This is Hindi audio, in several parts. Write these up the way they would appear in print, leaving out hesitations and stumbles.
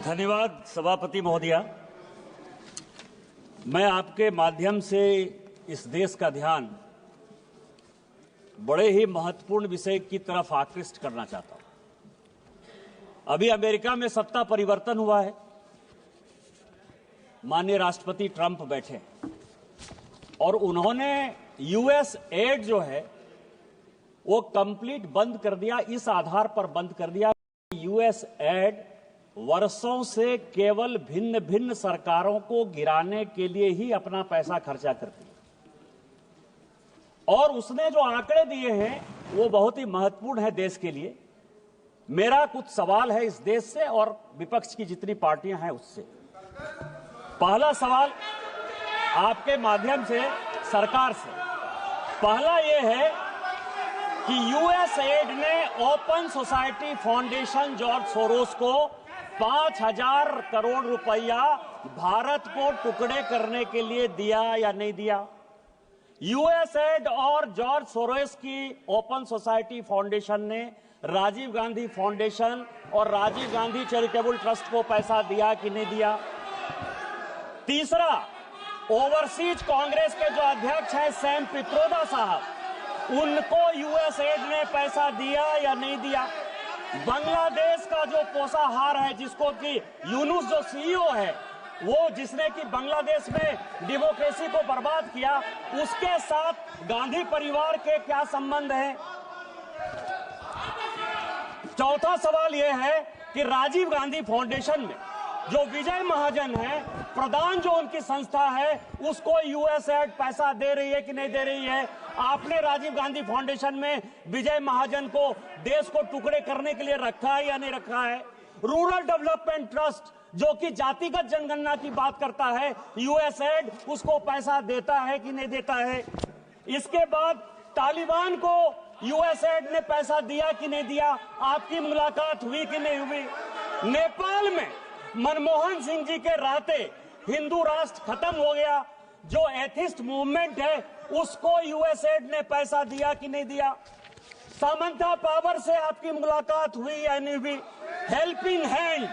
धन्यवाद सभापति महोदया। मैं आपके माध्यम से इस देश का ध्यान बड़े ही महत्वपूर्ण विषय की तरफ आकृष्ट करना चाहता हूं। अभी अमेरिका में सत्ता परिवर्तन हुआ है। माननीय राष्ट्रपति ट्रंप बैठे और उन्होंने यूएस एड जो है वो कंप्लीट बंद कर दिया। इस आधार पर बंद कर दिया यूएस एड वर्षों से केवल भिन्न भिन्न सरकारों को गिराने के लिए ही अपना पैसा खर्चा करती है। और उसने जो आंकड़े दिए हैं वो बहुत ही महत्वपूर्ण है देश के लिए। मेरा कुछ सवाल है इस देश से और विपक्ष की जितनी पार्टियां हैं उससे। पहला सवाल आपके माध्यम से सरकार से, पहला ये है कि यूएस एड ने open society foundation George Soros को 5,000 करोड़ रुपया भारत को टुकड़े करने के लिए दिया या नहीं दिया? यूएस एड और जॉर्ज सोरोस की ओपन सोसाइटी फाउंडेशन ने राजीव गांधी फाउंडेशन और राजीव गांधी चैरिटेबल ट्रस्ट को पैसा दिया कि नहीं दिया? तीसरा, ओवरसीज कांग्रेस के जो अध्यक्ष हैं सैम पित्रोदा साहब, उनको यूएस एड ने पैसा दिया या नहीं दिया? बांग्लादेश का जो पोषाहार है, जिसको कि यूनुस जो सीईओ है, वो जिसने कि बांग्लादेश में डेमोक्रेसी को बर्बाद किया, उसके साथ गांधी परिवार के क्या संबंध हैं? चौथा सवाल यह है कि राजीव गांधी फाउंडेशन में जो विजय महाजन है, प्रधान जो उनकी संस्था है, उसको यूएस एड पैसा दे रही है कि नहीं दे रही है? आपने राजीव गांधी फाउंडेशन में विजय महाजन को देश को टुकड़े करने के लिए रखा है या नहीं रखा है? रूरल डेवलपमेंट ट्रस्ट जो कि जातिगत जनगणना की बात करता है, यूएस एड उसको पैसा देता है कि नहीं देता है? इसके बाद तालिबान को यूएस एड ने पैसा दिया कि नहीं दिया? आपकी मुलाकात हुई कि नहीं हुई? नेपाल में मनमोहन सिंह जी के रहते हिंदू राष्ट्र खत्म हो गया। जो एथिस्ट मूवमेंट है उसको यूएस एड ने पैसा दिया कि नहीं दिया? सामंता पावर से आपकी मुलाकात हुई या नहीं हुई? हेल्पिंग हैंड,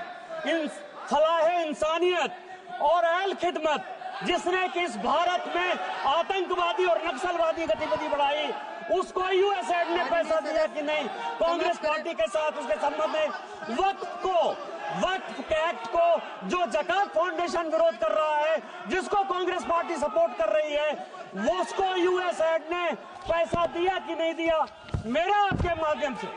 इन फलाह इंसानियत और अहल खिदमत, जिसने कि इस भारत में आतंकवादी और नक्सलवादी गतिविधि बढ़ाई, उसको यूएस एड ने पैसा दिया कि नहीं? कांग्रेस पार्टी के साथ उसके संबंध में वक्फ एक्ट को जो जकात फाउंडेशन विरोध कर रहा है, जिसको कांग्रेस पार्टी सपोर्ट कर रही है, वो उसको यूएस एड ने पैसा दिया कि नहीं दिया? मेरा आपके माध्यम से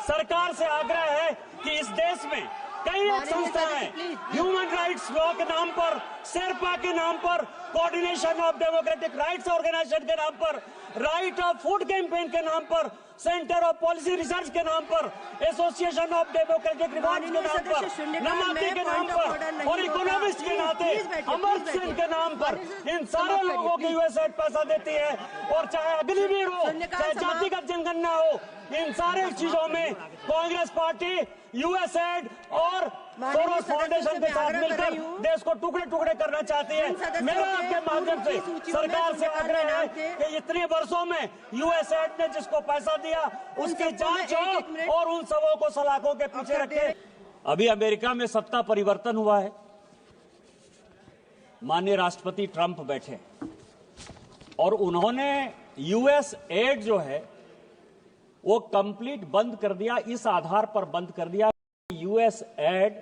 सरकार से आग्रह है कि इस देश में कई संस्थाएं ह्यूमन राइट्स लॉ के नाम पर, शेरपा के नाम पर, coordination of democratic rights organisation के नाम पर, राइट ऑफ फूड कैंपेन के नाम पर, सेंटर ऑफ पॉलिसी रिसर्च के नाम पर, एसोसिएशन ऑफ डेमोक्रेटिक रिवॉर्ड के नाम पर, नमाती के नाम पर और इकोनॉमिस्ट के नाते अमर सिंह के नाम पर, इन सारे लोगों की यूएस एड पैसा देती है। और चाहे अग्निवीर हो, चाहे जातिगत जनगणना हो, इन सारे चीजों में कांग्रेस पार्टी यूएस एड और सोरोस फाउंडेशन के साथ मिलकर देश को टुकड़े टुकड़े करना चाहती है। मेरा आपके माध्यम से सरकार से आग्रह है कि इतने वर्षों में यूएस एड ने जिसको पैसा दिया उसकी जांच हो और उन सबों को सलाखों के पीछे रखे। अभी अमेरिका में सत्ता परिवर्तन हुआ है। माननीय राष्ट्रपति ट्रंप बैठे और उन्होंने यूएस एड जो है वो कंप्लीट बंद कर दिया। इस आधार पर बंद कर दिया यूएस एड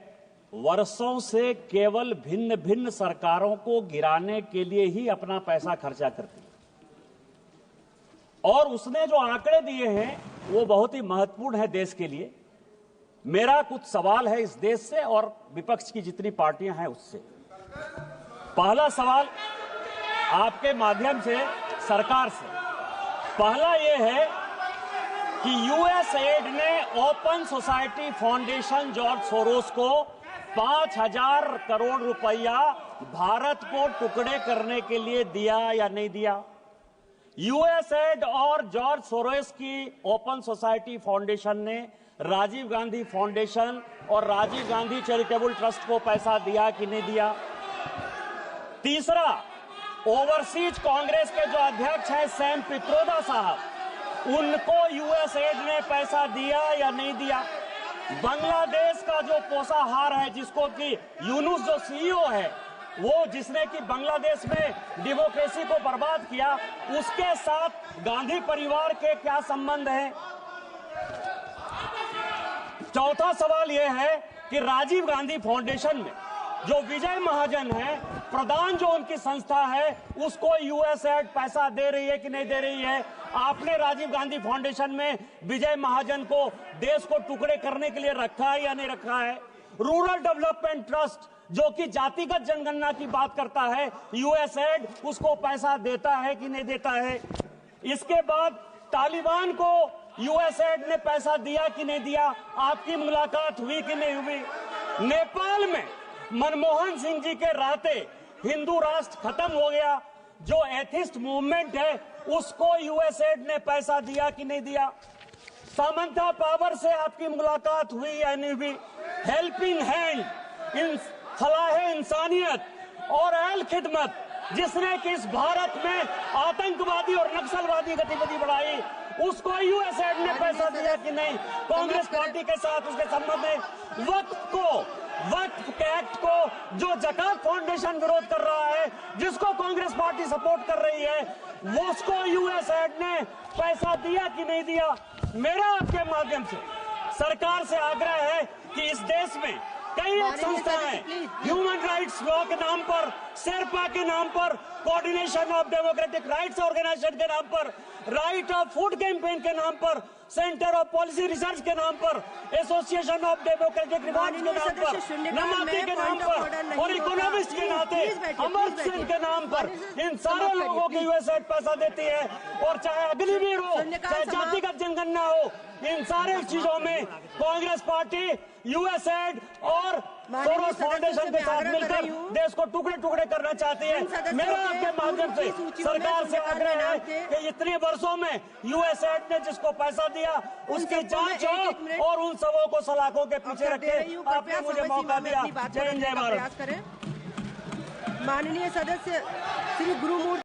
वर्षों से केवल भिन्न भिन्न सरकारों को गिराने के लिए ही अपना पैसा खर्चा करती है। और उसने जो आंकड़े दिए हैं वो बहुत ही महत्वपूर्ण है देश के लिए। मेरा कुछ सवाल है इस देश से और विपक्ष की जितनी पार्टियां हैं उससे। पहला सवाल आपके माध्यम से सरकार से, पहला ये है कि यूएस एड ने open society foundation George Soros को 5,000 करोड़ रुपया भारत को टुकड़े करने के लिए दिया या नहीं दिया? यूएस एड और जॉर्ज सोरोस की ओपन सोसाइटी फाउंडेशन ने राजीव गांधी फाउंडेशन और राजीव गांधी चैरिटेबल ट्रस्ट को पैसा दिया कि नहीं दिया? तीसरा, ओवरसीज कांग्रेस के जो अध्यक्ष हैं सैम पित्रोदा साहब, उनको यूएस एड ने पैसा दिया या नहीं दिया? बांग्लादेश का जो पोषाहार है, जिसको कि यूनुस जो सीईओ है, वो जिसने कि बांग्लादेश में डेमोक्रेसी को बर्बाद किया, उसके साथ गांधी परिवार के क्या संबंध है? चौथा सवाल यह है कि राजीव गांधी फाउंडेशन में जो विजय महाजन है, प्रधान जो उनकी संस्था है, उसको यूएसएड पैसा दे रही है कि नहीं दे रही है? आपने राजीव गांधी फाउंडेशन में विजय महाजन को देश को टुकड़े करने के लिए रखा है या नहीं रखा है? रूरल डेवलपमेंट ट्रस्ट जो कि जातिगत जनगणना की बात करता है, यूएसएड उसको पैसा देता है कि नहीं देता है? इसके बाद तालिबान को यूएसएड ने पैसा दिया कि नहीं दिया? आपकी मुलाकात हुई कि नहीं हुई? नेपाल में मनमोहन सिंह जी के रहते हिंदू राष्ट्र खत्म हो गया, जो एथिस्ट मूवमेंट है उसको यूएसएड ने पैसा दिया कि नहीं दिया? सामंता पावर से आपकी मुलाकात हुई या नहीं हुई? हेल्पिंग हैंड, इन फलाह इंसानियत और अहल खिदमत, जिसने कि इस भारत में आतंकवादी और नक्सलवादी गतिविधि बढ़ाई, उसको यूएसएड ने पैसा दिया कि नहीं? कांग्रेस पार्टी के साथ उसके संबंध में वक्फ के एक्ट को जो जकात फाउंडेशन विरोध कर रहा है, जिसको कांग्रेस पार्टी सपोर्ट कर रही है, वो उसको यूएसएड ने पैसा दिया कि नहीं दिया? मेरा आपके माध्यम से सरकार से आग्रह है कि इस देश में कई संस्थाएं ह्यूमन राइट्स लॉ के नाम पर, शेरपा के नाम पर, coordination of democratic rights organisation के नाम पर, राइट ऑफ फूड कैंपेन के नाम पर, सेंटर ऑफ पॉलिसी रिसर्च के नाम पर, एसोसिएशन ऑफ डेमोक्रेटिक रिफॉर्म्स के नाम पर, नमाती के नाम पर और इकोनॉमिस्ट के नाते अमर सिंह के नाम पर इन सारे लोगों की यूएसएड पैसा देती है। और चाहे अग्निवीर हो, चाहे जातिगत जनगणना हो, इन सारे चीजों में कांग्रेस पार्टी यूएसएड और सोरोस फाउंडेशन के साथ मिलकर देश को टुकड़े टुकड़े करना चाहती है। मेरा आपके माध्यम से सरकार से आग्रह है कि इतने वर्षों में यूएसएड ने जिसको पैसा दिया उसकी जांच हो और उन सबों को सलाखों के पीछे रखे। आपने मुझे मौका दिया। जय हिंद, जय भारत। माननीय सदस्य श्री गुरुमूर्ति